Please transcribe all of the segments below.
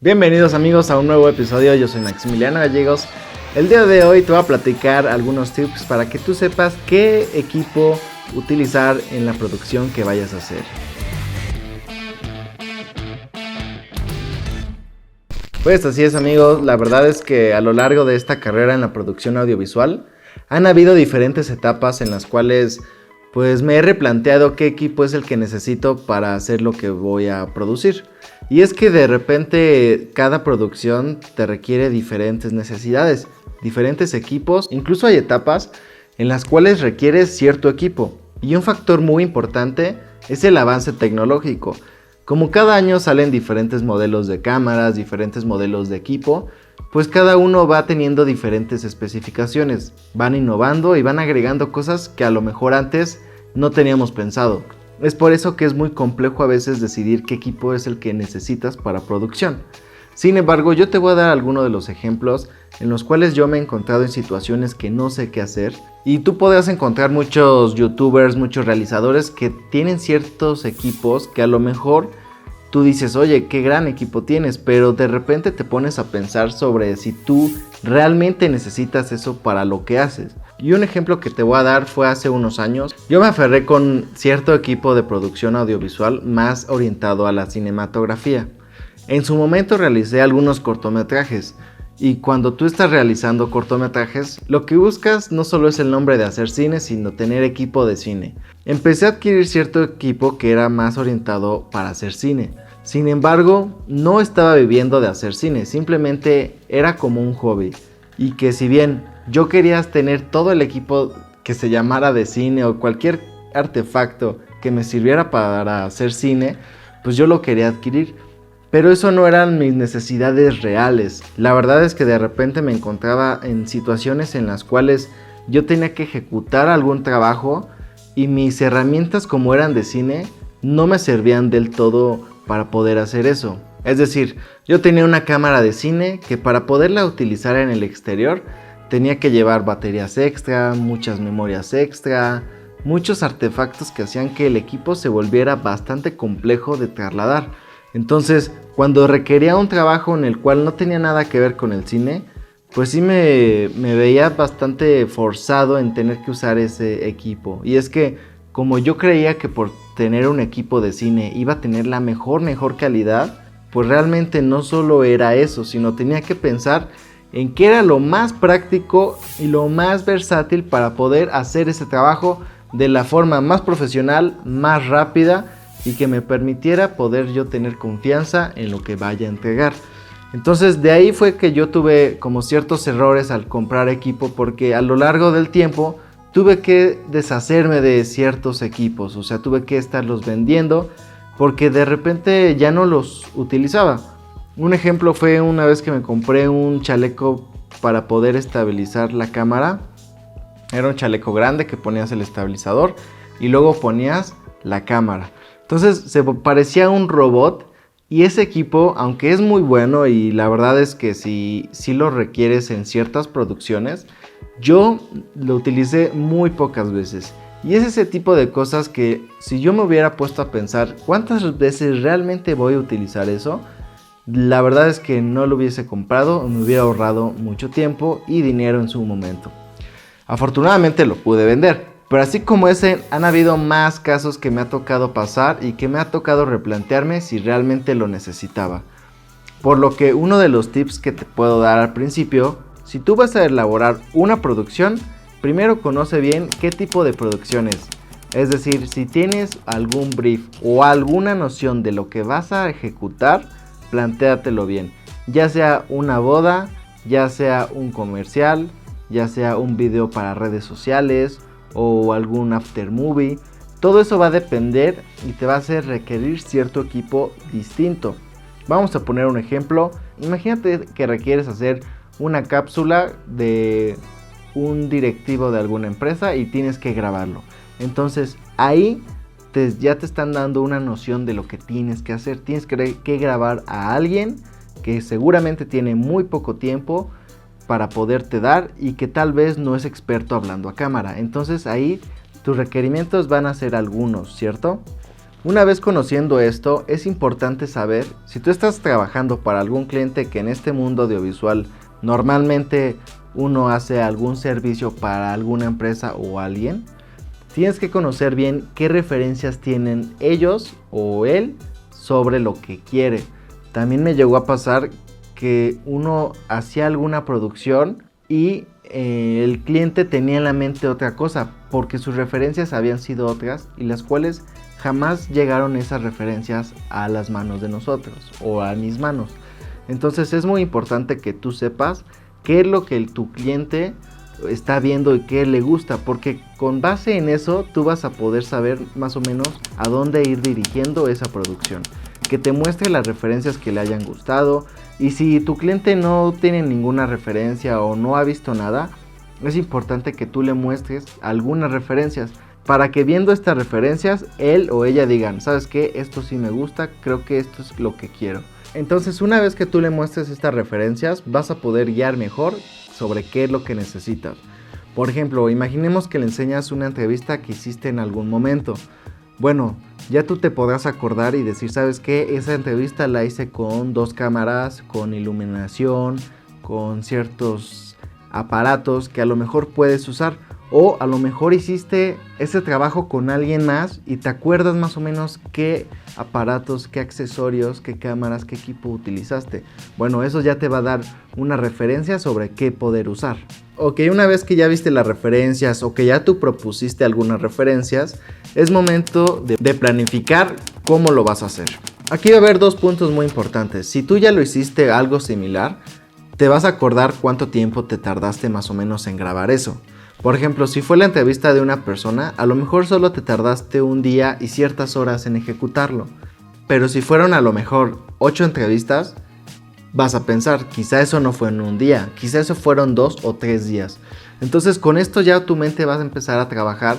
Bienvenidos amigos a un nuevo episodio, yo soy Maximiliano Gallegos. El día de hoy te voy a platicar algunos tips para que tú sepas qué equipo utilizar en la producción que vayas a hacer. Pues así es amigos, la verdad es que a lo largo de esta carrera en la producción audiovisual han habido diferentes etapas en las cuales pues me he replanteado qué equipo es el que necesito para hacer lo que voy a producir. Y es que de repente cada producción te requiere diferentes necesidades, diferentes equipos, incluso hay etapas en las cuales requieres cierto equipo. Y un factor muy importante es el avance tecnológico. Como cada año salen diferentes modelos de cámaras, diferentes modelos de equipo, pues cada uno va teniendo diferentes especificaciones, van innovando y van agregando cosas que a lo mejor antes no teníamos pensado. Es por eso que es muy complejo a veces decidir qué equipo es el que necesitas para producción. Sin embargo, yo te voy a dar algunos de los ejemplos en los cuales yo me he encontrado en situaciones que no sé qué hacer. Y tú podrás encontrar muchos youtubers, muchos realizadores que tienen ciertos equipos que a lo mejor tú dices, oye, qué gran equipo tienes, pero de repente te pones a pensar sobre si tú realmente necesitas eso para lo que haces. Y un ejemplo que te voy a dar fue hace unos años. Yo me aferré con cierto equipo de producción audiovisual más orientado a la cinematografía. En su momento realicé algunos cortometrajes. Y cuando tú estás realizando cortometrajes, lo que buscas no solo es el nombre de hacer cine, sino tener equipo de cine. Empecé a adquirir cierto equipo que era más orientado para hacer cine. Sin embargo, no estaba viviendo de hacer cine, simplemente era como un hobby. Y que si bien yo quería tener todo el equipo que se llamara de cine o cualquier artefacto que me sirviera para hacer cine, pues yo lo quería adquirir. Pero eso no eran mis necesidades reales. La verdad es que de repente me encontraba en situaciones en las cuales yo tenía que ejecutar algún trabajo y mis herramientas como eran de cine no me servían del todo para poder hacer eso. Es decir, yo tenía una cámara de cine que para poderla utilizar en el exterior tenía que llevar baterías extra, muchas memorias extra, muchos artefactos que hacían que el equipo se volviera bastante complejo de trasladar. Entonces, cuando requería un trabajo en el cual no tenía nada que ver con el cine, pues sí me veía bastante forzado en tener que usar ese equipo. Y es que como yo creía que por tener un equipo de cine iba a tener la mejor calidad, pues realmente no solo era eso, sino tenía que pensar en qué era lo más práctico y lo más versátil para poder hacer ese trabajo de la forma más profesional, más rápida y que me permitiera poder yo tener confianza en lo que vaya a entregar. Entonces de ahí fue que yo tuve como ciertos errores al comprar equipo, porque a lo largo del tiempo tuve que deshacerme de ciertos equipos, o sea, tuve que estarlos vendiendo porque de repente ya no los utilizaba. Un ejemplo fue una vez que me compré un chaleco para poder estabilizar la cámara. Era un chaleco grande que ponías el estabilizador y luego ponías la cámara. Entonces se parecía un robot y ese equipo, aunque es muy bueno y la verdad es que si lo requieres en ciertas producciones, yo lo utilicé muy pocas veces. Y es ese tipo de cosas que si yo me hubiera puesto a pensar cuántas veces realmente voy a utilizar eso, la verdad es que no lo hubiese comprado, me hubiera ahorrado mucho tiempo y dinero en su momento. Afortunadamente lo pude vender, pero así como ese han habido más casos que me ha tocado pasar y que me ha tocado replantearme si realmente lo necesitaba. Por lo que uno de los tips que te puedo dar al principio, si tú vas a elaborar una producción, primero conoce bien qué tipo de producción es. Es decir, si tienes algún brief o alguna noción de lo que vas a ejecutar, plantéatelo bien. Ya sea una boda, ya sea un comercial, ya sea un video para redes sociales o algún after movie. Todo eso va a depender y te va a hacer requerir cierto equipo distinto. Vamos a poner un ejemplo. Imagínate que requieres hacer una cápsula de un directivo de alguna empresa y tienes que grabarlo. Entonces ahí ya te están dando una noción de lo que tienes que hacer. Tienes que grabar a alguien que seguramente tiene muy poco tiempo para poderte dar y que tal vez no es experto hablando a cámara. Entonces ahí tus requerimientos van a ser algunos, ¿cierto? Una vez conociendo esto, es importante saber si tú estás trabajando para algún cliente, que en este mundo audiovisual normalmente uno hace algún servicio para alguna empresa o alguien. Tienes que conocer bien qué referencias tienen ellos o él sobre lo que quiere. También me llegó a pasar que uno hacía alguna producción y el cliente tenía en la mente otra cosa, porque sus referencias habían sido otras y las cuales jamás llegaron esas referencias a las manos de nosotros o a mis manos. Entonces es muy importante que tú sepas qué es lo que tu cliente está viendo y qué le gusta, porque con base en eso tú vas a poder saber más o menos a dónde ir dirigiendo esa producción, que te muestre las referencias que le hayan gustado. Y si tu cliente no tiene ninguna referencia o no ha visto nada, es importante que tú le muestres algunas referencias para que viendo estas referencias él o ella digan, ¿sabes qué? Esto sí me gusta, creo que esto es lo que quiero. Entonces, una vez que tú le muestres estas referencias, vas a poder guiar mejor sobre qué es lo que necesitas. Por ejemplo, imaginemos que le enseñas una entrevista que hiciste en algún momento. Bueno, ya tú te podrás acordar y decir, ¿sabes qué? Esa entrevista la hice con 2 cámaras, con iluminación, con ciertos aparatos que a lo mejor puedes usar. O a lo mejor hiciste ese trabajo con alguien más y te acuerdas más o menos qué aparatos, qué accesorios, qué cámaras, qué equipo utilizaste. Bueno, eso ya te va a dar una referencia sobre qué poder usar. Ok, una vez que ya viste las referencias o que ya tú propusiste algunas referencias, es momento de planificar cómo lo vas a hacer. Aquí va a haber 2 puntos muy importantes. Si tú ya lo hiciste algo similar, te vas a acordar cuánto tiempo te tardaste más o menos en grabar eso. Por ejemplo, si fue la entrevista de una persona, a lo mejor solo te tardaste un día y ciertas horas en ejecutarlo. Pero si fueron a lo mejor 8 entrevistas, vas a pensar, quizá eso no fue en un día, quizá eso fueron 2 o 3 días. Entonces con esto ya tu mente va a empezar a trabajar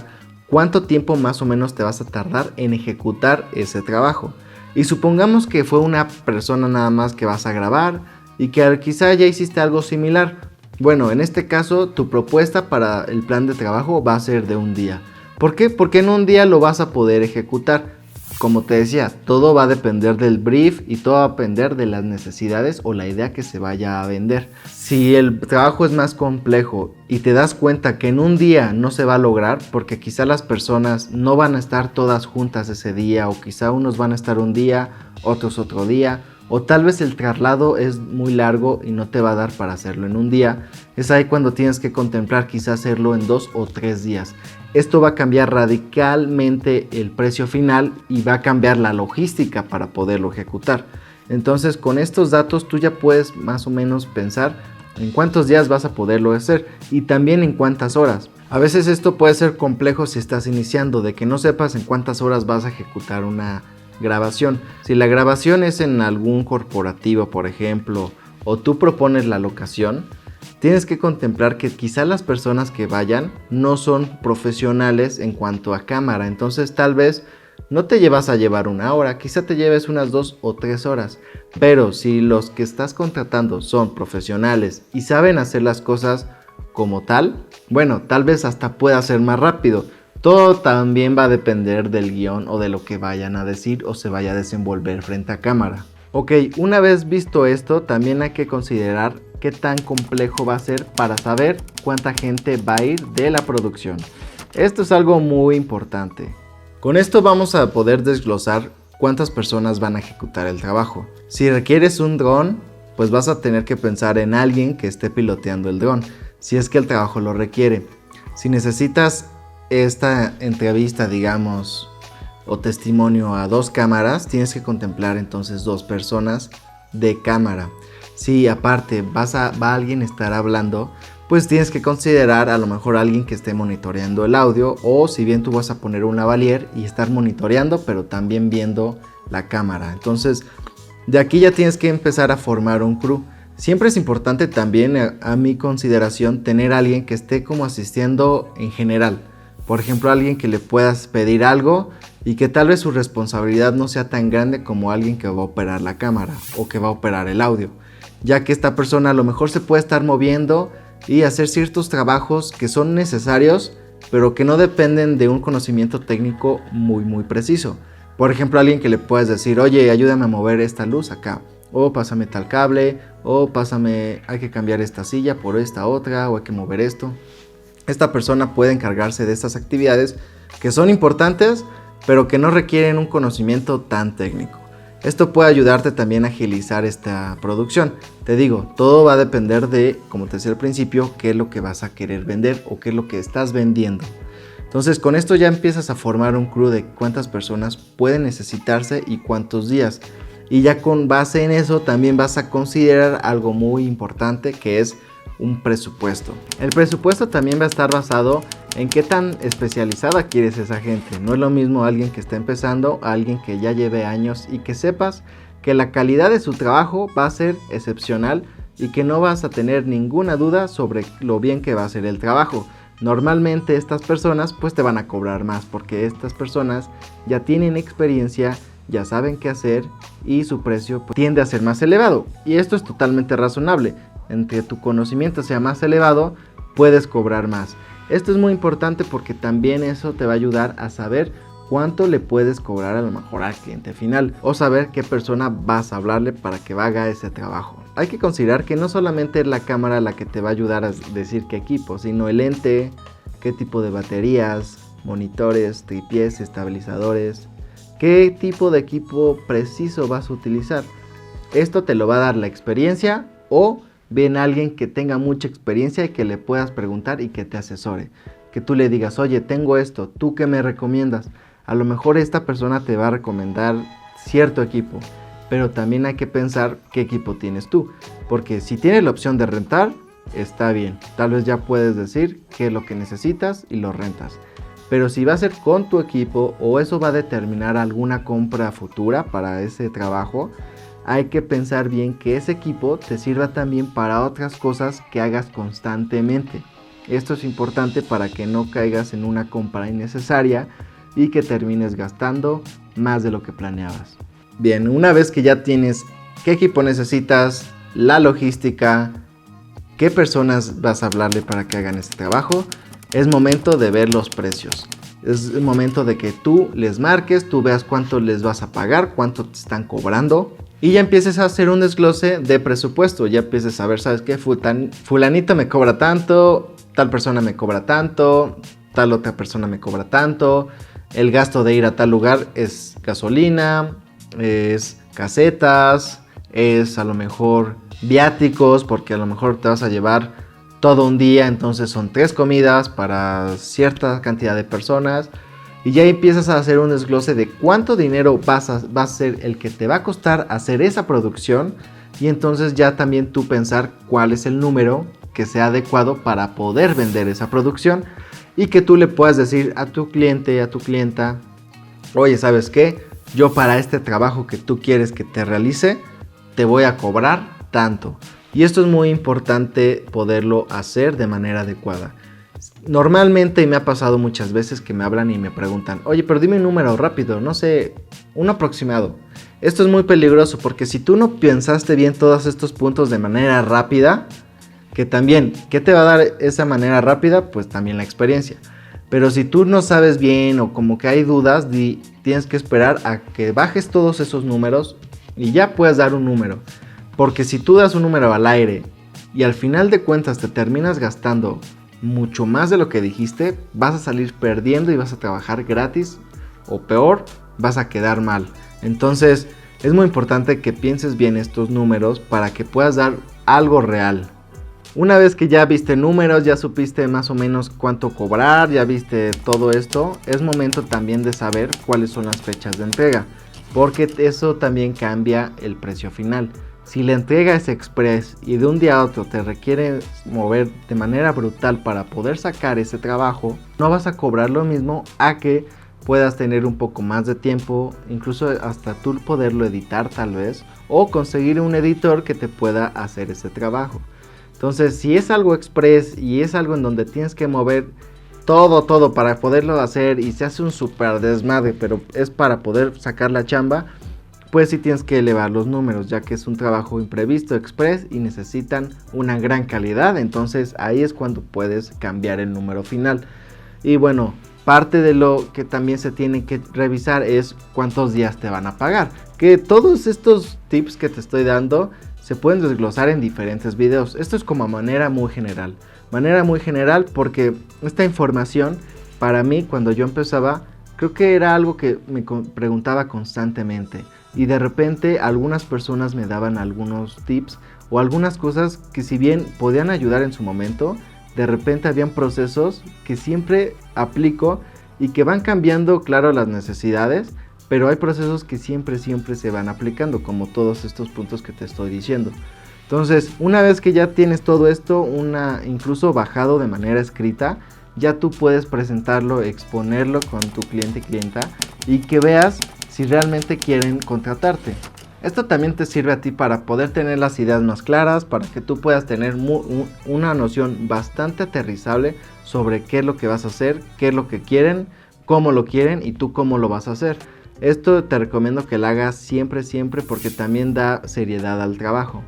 cuánto tiempo más o menos te vas a tardar en ejecutar ese trabajo. Y supongamos que fue una persona nada más que vas a grabar y que quizá ya hiciste algo similar. Bueno, en este caso tu propuesta para el plan de trabajo va a ser de un día. ¿Por qué? Porque en un día lo vas a poder ejecutar. Como te decía, todo va a depender del brief y todo va a depender de las necesidades o la idea que se vaya a vender. Si el trabajo es más complejo y te das cuenta que en un día no se va a lograr, porque quizá las personas no van a estar todas juntas ese día, o quizá unos van a estar un día, otros otro día, o tal vez el traslado es muy largo y no te va a dar para hacerlo en un día, es ahí cuando tienes que contemplar quizá hacerlo en 2 o 3 días. Esto va a cambiar radicalmente el precio final y va a cambiar la logística para poderlo ejecutar. Entonces con estos datos tú ya puedes más o menos pensar en cuántos días vas a poderlo hacer y también en cuántas horas. A veces esto puede ser complejo si estás iniciando, de que no sepas en cuántas horas vas a ejecutar una grabación. Si la grabación es en algún corporativo, por ejemplo, o tú propones la locación, tienes que contemplar que quizá las personas que vayan no son profesionales en cuanto a cámara. Entonces tal vez no te llevas a llevar 1 hora, quizá te lleves unas 2 o 3 horas. Pero si los que estás contratando son profesionales y saben hacer las cosas como tal, bueno, tal vez hasta pueda ser más rápido. Todo también va a depender del guión o de lo que vayan a decir o se vaya a desenvolver frente a cámara. Ok, una vez visto esto, también hay que considerar qué tan complejo va a ser para saber cuánta gente va a ir de la producción. Esto es algo muy importante. Con esto vamos a poder desglosar cuántas personas van a ejecutar el trabajo. Si requieres un dron, pues vas a tener que pensar en alguien que esté piloteando el dron, si es que el trabajo lo requiere. Si necesitas esta entrevista, digamos, o testimonio a 2 cámaras, tienes que contemplar entonces 2 personas de cámara. Si aparte va alguien a estar hablando, pues tienes que considerar a lo mejor alguien que esté monitoreando el audio, o si bien tú vas a poner un lavalier y estar monitoreando pero también viendo la cámara. Entonces de aquí ya tienes que empezar a formar un crew. Siempre es importante también, a mi consideración, tener a alguien que esté como asistiendo en general. Por ejemplo, alguien que le puedas pedir algo y que tal vez su responsabilidad no sea tan grande como alguien que va a operar la cámara o que va a operar el audio, ya que esta persona a lo mejor se puede estar moviendo y hacer ciertos trabajos que son necesarios, pero que no dependen de un conocimiento técnico muy preciso. Por ejemplo, alguien que le puedes decir, oye, ayúdame a mover esta luz acá, o pásame tal cable, o pásame, hay que cambiar esta silla por esta otra, o hay que mover esto. Esta persona puede encargarse de estas actividades que son importantes, pero que no requieren un conocimiento tan técnico. Esto puede ayudarte también a agilizar esta producción. Te digo, todo va a depender de, como te decía al principio, qué es lo que vas a querer vender o qué es lo que estás vendiendo. Entonces, con esto ya empiezas a formar un crew de cuántas personas pueden necesitarse y cuántos días. Y ya con base en eso también vas a considerar algo muy importante, que es un presupuesto. El presupuesto también va a estar basado en qué tan especializada quieres esa gente. No es lo mismo alguien que está empezando a alguien que ya lleve años y que sepas que la calidad de su trabajo va a ser excepcional y que no vas a tener ninguna duda sobre lo bien que va a ser el trabajo. Normalmente estas personas pues te van a cobrar más porque estas personas ya tienen experiencia, ya saben qué hacer y su precio pues, tiende a ser más elevado. Y esto es totalmente razonable. Entre tu conocimiento sea más elevado, puedes cobrar más. Esto es muy importante porque también eso te va a ayudar a saber cuánto le puedes cobrar a lo mejor al cliente final o saber qué persona vas a hablarle para que haga ese trabajo. Hay que considerar que no solamente es la cámara la que te va a ayudar a decir qué equipo, sino el lente, qué tipo de baterías, monitores, tripiés, estabilizadores, qué tipo de equipo preciso vas a utilizar. Esto te lo va a dar la experiencia o bien alguien que tenga mucha experiencia y que le puedas preguntar y que te asesore. Que tú le digas, oye, tengo esto, ¿tú qué me recomiendas? A lo mejor esta persona te va a recomendar cierto equipo, pero también hay que pensar qué equipo tienes tú. Porque si tienes la opción de rentar, está bien. Tal vez ya puedes decir qué es lo que necesitas y lo rentas. Pero si va a ser con tu equipo o eso va a determinar alguna compra futura para ese trabajo, hay que pensar bien que ese equipo te sirva también para otras cosas que hagas constantemente. Esto es importante para que no caigas en una compra innecesaria y que termines gastando más de lo que planeabas. Bien, una vez que ya tienes qué equipo necesitas, la logística, qué personas vas a hablarle para que hagan este trabajo, es momento de ver los precios. Es el momento de que tú les marques, tú veas cuánto les vas a pagar, cuánto te están cobrando. Y ya empieces a hacer un desglose de presupuesto, ya empieces a ver, ¿sabes qué? Fulanito me cobra tanto, tal persona me cobra tanto, tal otra persona me cobra tanto, el gasto de ir a tal lugar es gasolina, es casetas, es a lo mejor viáticos, porque a lo mejor te vas a llevar todo un día, entonces son 3 comidas para cierta cantidad de personas. Y ya empiezas a hacer un desglose de cuánto dinero va a ser el que te va a costar hacer esa producción. Y entonces ya también tú pensar cuál es el número que sea adecuado para poder vender esa producción. Y que tú le puedas decir a tu cliente, a tu clienta, oye, ¿sabes qué? Yo para este trabajo que tú quieres que te realice, te voy a cobrar tanto. Y esto es muy importante poderlo hacer de manera adecuada. Normalmente me ha pasado muchas veces que me hablan y me preguntan, oye, pero dime un número rápido, no sé, un aproximado. Esto es muy peligroso porque si tú no pensaste bien todos estos puntos de manera rápida, que también, ¿qué te va a dar esa manera rápida? Pues también la experiencia. Pero si tú no sabes bien o como que hay dudas, tienes que esperar a que bajes todos esos números y ya puedes dar un número. Porque si tú das un número al aire y al final de cuentas te terminas gastando mucho más de lo que dijiste, vas a salir perdiendo y vas a trabajar gratis o peor, vas a quedar mal. Entonces es muy importante que pienses bien estos números para que puedas dar algo real. Una vez que ya viste números, ya supiste más o menos cuánto cobrar, ya viste todo esto, es momento también de saber cuáles son las fechas de entrega, porque eso también cambia el precio final. Si la entrega es express y de un día a otro te requiere mover de manera brutal para poder sacar ese trabajo, no vas a cobrar lo mismo a que puedas tener un poco más de tiempo, incluso hasta tú poderlo editar tal vez, o conseguir un editor que te pueda hacer ese trabajo. Entonces, si es algo express y es algo en donde tienes que mover todo para poderlo hacer y se hace un super desmadre, pero es para poder sacar la chamba, pues sí tienes que elevar los números, ya que es un trabajo imprevisto, express y necesitan una gran calidad. Entonces ahí es cuando puedes cambiar el número final. Y bueno, parte de lo que también se tiene que revisar es cuántos días te van a pagar. Que todos estos tips que te estoy dando se pueden desglosar en diferentes videos. Esto es como manera muy general. Manera muy general porque esta información para mí cuando yo empezaba creo que era algo que me preguntaba constantemente. Y de repente algunas personas me daban algunos tips o algunas cosas que si bien podían ayudar en su momento, de repente habían procesos que siempre aplico y que van cambiando, claro, las necesidades, pero hay procesos que siempre se van aplicando, como todos estos puntos que te estoy diciendo. Entonces, una vez que ya tienes todo esto, incluso bajado de manera escrita, ya tú puedes presentarlo, exponerlo con tu cliente y clienta y que veas si realmente quieren contratarte. Esto también te sirve a ti para poder tener las ideas más claras, para que tú puedas tener una noción bastante aterrizable sobre qué es lo que vas a hacer, qué es lo que quieren, cómo lo quieren y tú cómo lo vas a hacer. Esto te recomiendo que lo hagas siempre porque también da seriedad al trabajo.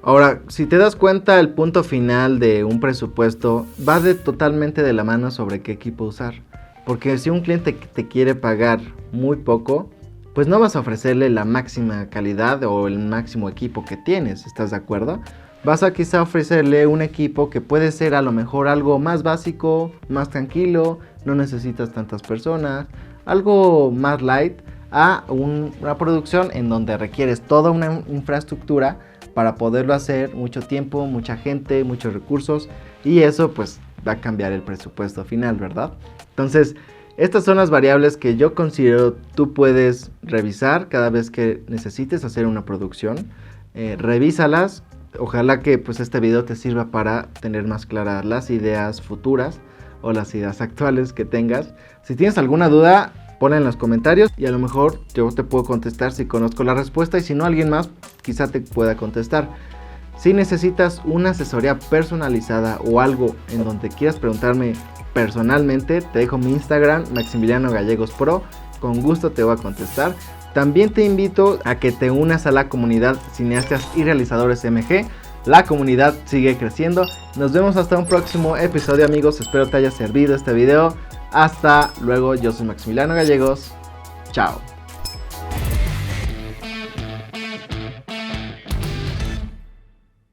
Ahora, si te das cuenta, el punto final de un presupuesto va totalmente de la mano sobre qué equipo usar. Porque si un cliente te quiere pagar muy poco, pues no vas a ofrecerle la máxima calidad o el máximo equipo que tienes, ¿estás de acuerdo? Vas a quizá ofrecerle un equipo que puede ser a lo mejor algo más básico, más tranquilo, no necesitas tantas personas, algo más light, a una producción en donde requieres toda una infraestructura para poderlo hacer, mucho tiempo, mucha gente, muchos recursos, y eso pues va a cambiar el presupuesto final, ¿verdad? Entonces, estas son las variables que yo considero tú puedes revisar cada vez que necesites hacer una producción. Revísalas. Ojalá que pues este video te sirva para tener más claras las ideas futuras o las ideas actuales que tengas. Si tienes alguna duda, ponla en los comentarios y a lo mejor yo te puedo contestar si conozco la respuesta y si no alguien más quizá te pueda contestar. Si necesitas una asesoría personalizada o algo en donde quieras preguntarme personalmente, te dejo mi Instagram, Maximiliano Gallegos Pro, con gusto te voy a contestar. También te invito a que te unas a la comunidad Cineastas y Realizadores MG. La comunidad sigue creciendo. Nos vemos hasta un próximo episodio, amigos. Espero te haya servido este video. Hasta luego, yo soy Maximiliano Gallegos. Chao.